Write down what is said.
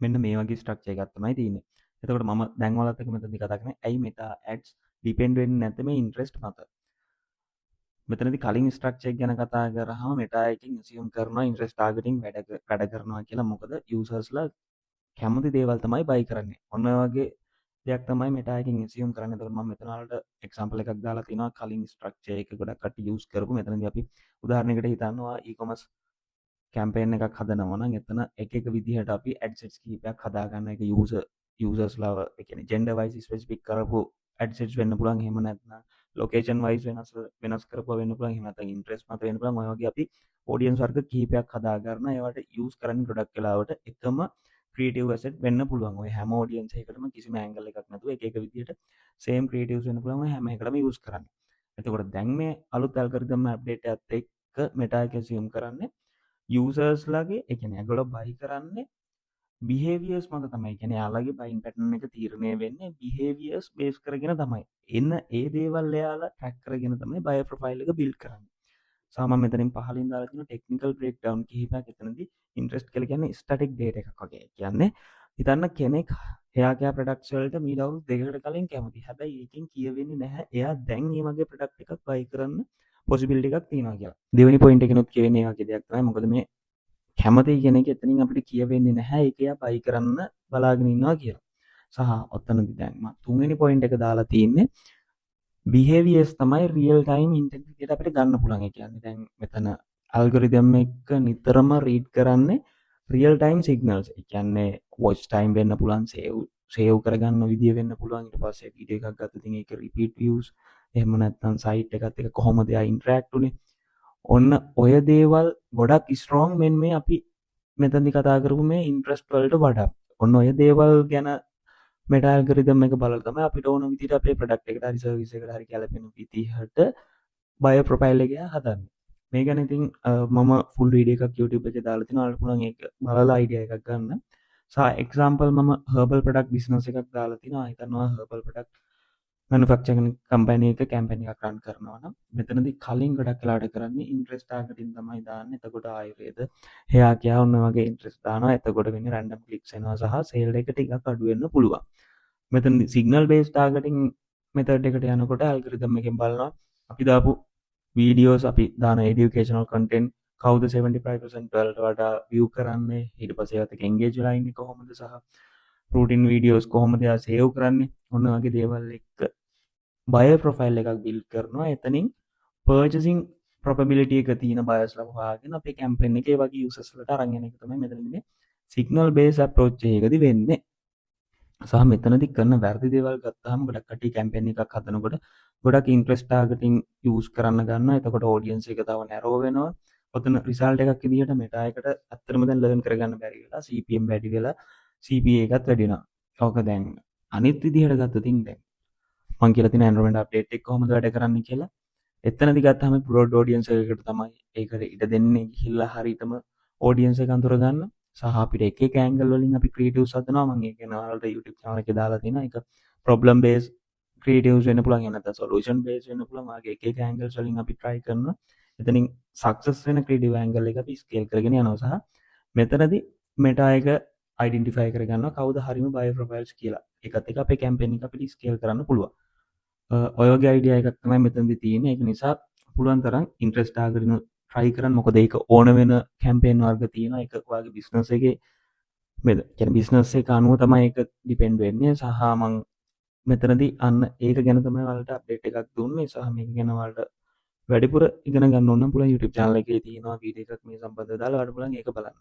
මෙන්න මේ වගේ ස්ට්‍රක්චර් එකක් තමයි තියෙන්නේ. එතකොට මම දැන් ඔයාලත් එක්ක මෙතනදී කතා කරන්නේ ඇයි මෙටා ඇඩ්ස් ඩිපෙන්ඩ් වෙන්නේ නැත්තේ මේ ඉන්ට්‍රෙස්ට් මත. මෙතනදී කලින් ස්ට්‍රක්චර් එක ගැන කතා කරාම මෙටා එකෙන් assume කරනවා ඉන්ට්‍රෙස්ට් ටාගටින් වැඩ කරනවා කියලා. මොකද යූසර්ස්ලා කැමති දේවල් තමයි බයි කරන්නේ. ඔන්න ඔය වගේ දෙයක් තමයි මෙටා එකෙන් assume කරන්නේ. එතකොට මම මෙතන වලට එක්සැම්පල් එකක් දාලා තිනවා කලින් ස්ට්‍රක්චර් එක ගොඩක් කට්ටිය යූස් කරපු. මෙතනදී අපි උදාහරණයකට හිතන්නවා e-commerce කැම්පේන් එකක් හදනවා නම් එතන එක විදිහට අපි ඇඩ්සෙට්ස් කීපයක් හදාගන්න එක යූසර්ස්ලාව ඒ කියන්නේ ජෙන්ඩර් වයිස් ස්පෙસિෆික් කරපු ඇඩ්සෙට්ස් වෙන්න පුළුවන්. එහෙම නැත්නම් ලොකේෂන් වයිස් වෙනස් කරපුවා වෙන්න පුළුවන්. එහෙම නැත්නම් ඉන්ට්‍රෙස්ට් මත වෙන්න පුළුවන්. ඔය වගේ අපි ඔඩියන්ස් වර්ග කිහිපයක් හදා ගන්න. ඒවට යූස් කරන්නේ ගොඩක් වෙලාවට එකම ක්‍රියේටිව් ඇසෙට් වෙන්න පුළුවන්. ඔය හැම ඔඩියන්ස් එකකටම කිසිම ඇන්ගල් එකක් නැතුව එක විදිහට සේම් ක්‍රියේටිව්ස් වෙන්න පුළුවන්. ඔය හැම එකටම යූස් කරන්න. එතකොට දැන් මේ අලුත් ඇල්ගොරිතම් අප්ඩේට් එකත් එක්ක මෙටා එක assume කරන්නේ යූසර්ස්ලාගේ ඒ කියන්නේ ඒගොල්ලෝ බයි කරන්නේ බිහේවියර්ස් මත තමයි. කියන්නේ යාළුවගේ බයින් පැටර්න් එක තීරණය වෙන්නේ බිහේවියර්ස් බේස් කරගෙන තමයි. ඒ දේවල් එයාලා ට්‍රැක් කරගෙන තමයි බයර් ප්‍රොෆයිල් එක බිල්ඩ් කරන්නේ. සහ මම මෙතනින් පහලින් දාලා තියෙන ටෙක්නිකල් බ්‍රේක්ඩවුන් කිහිපයක් එතනදී ඉන්ට්‍රෙස්ට් කියලා කියන්නේ ස්ටැටික් ඩේටා එකක් වගේ. කියන්නේ හිතන්න කෙනෙක් එයා කියා ප්‍රොඩක්ට්ස් වලට මීට අවුරුදු දෙකකට කලින් කැමති. හැබැයි ඒකෙන් කියවෙන්නේ නැහැ එයා දැන් මේ වගේ ප්‍රොඩක්ට් එකක් බයි කරන්න පොසිබිලිටි එකක් තියෙනවා කියලා. දෙවෙනි පොයින්ට් එකනොත් කියවෙන්නේ ඒ වගේ දෙයක් තමයි. මොකද මේ කැමති කෙන එක එතනින් අපිට කියවෙන්නේ නැහැ ඒක එයා බයි කරන්න බලාගෙන ඉන්නවා කියලා. සහ ඔතනදී දැන් මම තුන්වෙනි පොයින්ට් එක දාලා තියෙන්නේ බිහේවියර්ස් තමයි රියල් ටයිම් ඉන්ටෙන්ට් විදියට අපිට ගන්න පුළුවන්. ඒ කියන්නේ දැන් මෙතන ඇල්ගොරිතම් එක නිතරම රීඩ් කරන්නේ රියල් ටයිම් සිග්නල්ස්. ඒ කියන්නේ වොච් ටයිම් වෙන්න පුළුවන්, සේව් කරගන්න විදිය වෙන්න පුළුවන්. ඊට පස්සේ වීඩියෝ එකක් ගත්ත ඉතින් ඒක රිපීට් views එහෙම නැත්නම් සයිට් එකත් එක්ක කොහොමද එයා ඉන්ටරැක්ට් උනේ. ඔන්න ඔය දේවල් ගොඩක් ස්ට්‍රෝං මෙන් මේ අපි මෙතනදි කතා කරපු මේ ඉන්ට්‍රස්ට් වලට වඩා. ඔන්න ඔය දේවල් ගැන මෙටා ඇල්ගොරිතම් එක බලලා තමයි අපිට ඕන විදිහට අපේ ප්‍රොඩක්ට් එකට හරි සර්විස් එකට හරි ගැලපෙන විදිහට බයර් ප්‍රොෆයිල් එක හදන්නේ. මේ ගැන ඉතින් මම ෆුල් වීඩියෝ එකක් YouTube එකේ දාලා තිනවා. ඔයාලට පුළුවන් ඒක බලලා අයිඩියා එකක් ගන්න. සහ එක්සැම්පල් මම හර්බල් ප්‍රොඩක්ට් බිස්නස් එකක් දාලා තිනවා. හිතනවා හර්බල් ප්‍රොඩක්ට් මැනුෆැක්චරින් කම්පැනි එක කැම්පේන් එකක් රන් කරනවා නම් මෙතනදී කලින් ගොඩක් වෙලාවට කරන්නේ ඉන්ට්‍රෙස්ට් ටාගටින් තමයි දාන්නේ. එතකොට ආයුර්වේද හේයා කියා ඔන්න වගේ ඉන්ට්‍රෙස්ට් දානවා. එතකොට වෙන්නේ රැන්ඩම් ක්ලික්ස් එනවා සහ සේල් එක ටිකක් අඩු වෙන්න පුළුවන්. මෙතනදී සිග්නල් බේස් ටාගටින් මෙතඩ් එකට යනකොට ඇල්ගොරිතම් එකෙන් බලනවා අපි දාපු වීඩියෝස් අපි දාන এডুকেෂනල් කන්ටෙන්ට් කවුද 75% වලට වඩා view කරන්නේ, ඊට පස්සේ ඒවත් එක්ක engage වෙලා ඉන්නේ කොහොමද, සහ රූටින් වීඩියෝස් කොහොමද එයා සේව් කරන්නේ. ඔන්න වගේ දේවල් එක්ක බයර් ප්‍රොෆයිල් එකක් බිල්ඩ් කරනවා. එතනින් පර්චේසින් probability එක තියෙන බයර්ස්ලා හොයාගෙන අපේ කැම්පේන් එකේ වගේ යූසර්ස් වලට අරන් යන එක තමයි මෙතනදී මේ සිග්නල් බේස් අප්‍රෝච් එකකදී වෙන්නේ. සහ මෙතනදී කරන වැරදි දේවල් ගත්තාම ගොඩක් කට්ටිය කැම්පේන් එකක් හදනකොට ගොඩක් ඉන්ට්‍රෙස්ට් ටාගටින් යූස් කරන්න ගන්නවා. එතකොට ඔඩියන්ස් එක තව නැරෝ වෙනවා. ඔතන රිසල්ට් එකක් විදිහට මෙටා එකට ඇත්තටම දැන් ලර්න් කරගන්න බැරි වෙලා CPM වැඩි වෙලා CPA එකත් වැඩි වෙනවා. ඕක දැන් අනිත් විදිහට ගත්තොත් දැන් මම කියලා තියෙන Android අප්ඩේට් එක කොහොමද වැඩ කරන්නේ කියලා. එතනදී ගත්තාම බ්‍රෝඩ් ඔඩියන්ස් එකකට තමයි ඒකට ඉඩ දෙන්නේ ගිහිල්ලා හරියටම ඔඩියන්ස් එක අඳුර ගන්න. සහ අපිට එක එක ඇන්ගල් වලින් අපි ක්‍රියේටිව්ස් හදනවා. මම ඒක ගැන ඔයාලට YouTube channel එකේ දාලා තියෙනවා. ඒක ප්‍රොබ්ලම් බේස් ක්‍රියේටිව්ස් වෙන්න පුළුවන්. එහෙම නැත්නම් සොලියුෂන් බේස් වෙන්න පුළුවන්. ආගේ එක එක ඇන්ගල්ස් වලින් අපි try කරනවා. එතනින් සක්සස් වෙන ක්‍රියේටිව් ඇන්ගල් එක අපි ස්කේල් කරගෙන යනවා. සහ මෙතනදී මෙටා එක අයිඩෙන්ටිෆයි කරගන්නවා කවුද හරිම බයර් ප්‍රොෆයිල්ස් කියලා. ඒකත් එක්ක අපේ කැම්පේන් එක අපිට ස්කේල් කරන්න පුළුවන්. ඔය වගේ අයිඩියා එකක් තමයි මෙතනදී තියෙන්නේ. ඒක නිසා පුළුවන් තරම් ඉන්ට්‍රෙස්ට් ටාගටින් try කරන්න. මොකද ඒක ඕන වෙන කැම්පේන් වර්ග තියෙනවා. ඒක ඔයාගේ බිස්නස් එකේ කියන්නේ බිස්නස් එක අනුව තමයි ඒක ඩිපෙන්ඩ් වෙන්නේ. සහ මම මෙතනදී අන්න ඒක ගැන තමයි ඔයාලට අප්ඩේට් එකක් දුන්නේ. සහ මේක ගැන ඔයාලට වැඩිපුර ඉගෙන ගන්න ඕන නම් පුළුවන් YouTube channel එකේ තියෙනවා වීඩියෝ එකක් මේ සම්බන්ධව දාලා ඔයාලට පුළුවන් ඒක බලන්න.